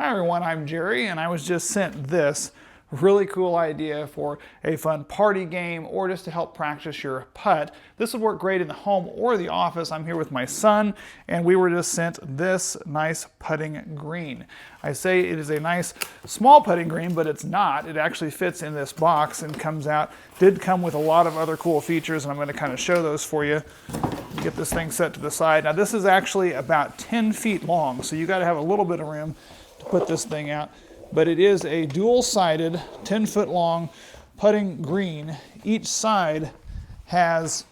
Hi everyone, I'm Jerry, and I was just sent this really cool idea for a fun party game or just to help practice your putt. This would work great in the home or the office. I'm here with my son, and we were just sent this nice putting green. I say it is a nice small putting green, but it's not. It actually fits in this box and comes out. Did come with a lot of other cool features, and I'm going to kind of show those for you. Get this thing set to the side. Now this is actually about 10 feet long, so you got to have a little bit of room to put this thing out. But it is a dual-sided, 10-foot long putting green. Each side has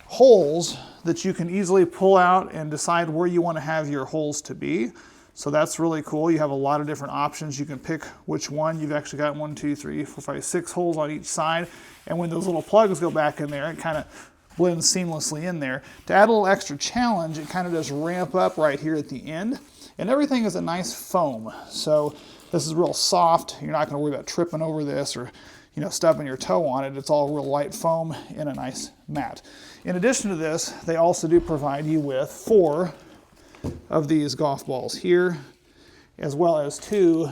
holes that you can easily pull out and decide where you want to have your holes to be. So that's really cool. You have a lot of different options. You can pick which one. You've actually got 1, 2, 3, 4, 5, 6 holes on each side. And when those little plugs go back in there, it kind of blends seamlessly in there. To add a little extra challenge, it kind of does ramp up right here at the end. And everything is a nice foam. So this is real soft. You're not going to worry about tripping over this or, stubbing your toe on it. It's all real light foam in a nice mat. In addition to this, they also do provide you with 4 of these golf balls here, as well as 2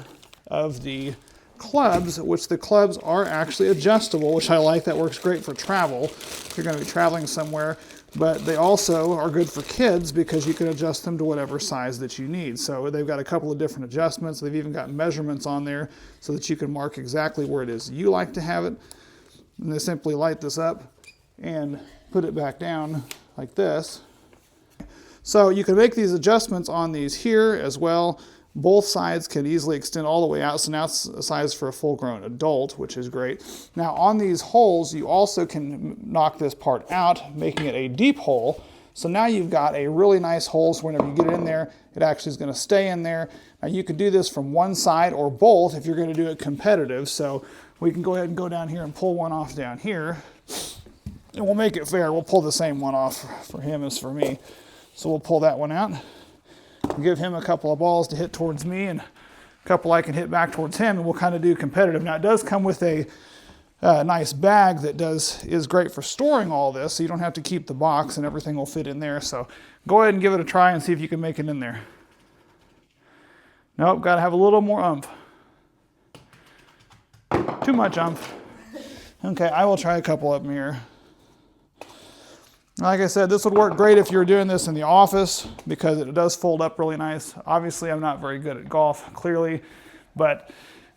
of the clubs, which the clubs are actually adjustable, which I like. That works great for travel if you're going to be traveling somewhere. But they also are good for kids because you can adjust them to whatever size that you need. So they've got a couple of different adjustments. They've even got measurements on there so that you can mark exactly where it is you like to have it. And they simply light this up and put it back down like this. So you can make these adjustments on these here as well. Both sides can easily extend all the way out, so now it's a size for a full-grown adult, which is great. Now on these holes, you also can knock this part out, making it a deep hole. So now you've got a really nice hole, so whenever you get it in there, it actually is going to stay in there. Now you can do this from one side or both if you're going to do it competitive. So we can go ahead and go down here and pull one off down here. And we'll make it fair. We'll pull the same one off for him as for me. So we'll pull that one out. Give him a couple of balls to hit towards me and a couple I can hit back towards him, and we'll kind of do competitive. Now it does come with a nice bag that is great for storing all this, so you don't have to keep the box and everything will fit in there. So go ahead and give it a try and see if you can make it in there. Nope, got to have a little more oomph. Too much oomph. Okay, I will try a couple of them here. Like I said, this would work great if you're doing this in the office because it does fold up really nice. Obviously, I'm not very good at golf, clearly, but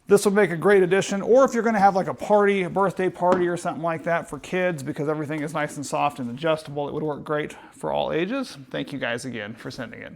this would make a great addition. Or if you're going to have like a party, a birthday party or something like that for kids, because everything is nice and soft and adjustable, it would work great for all ages. Thank you guys again for sending it.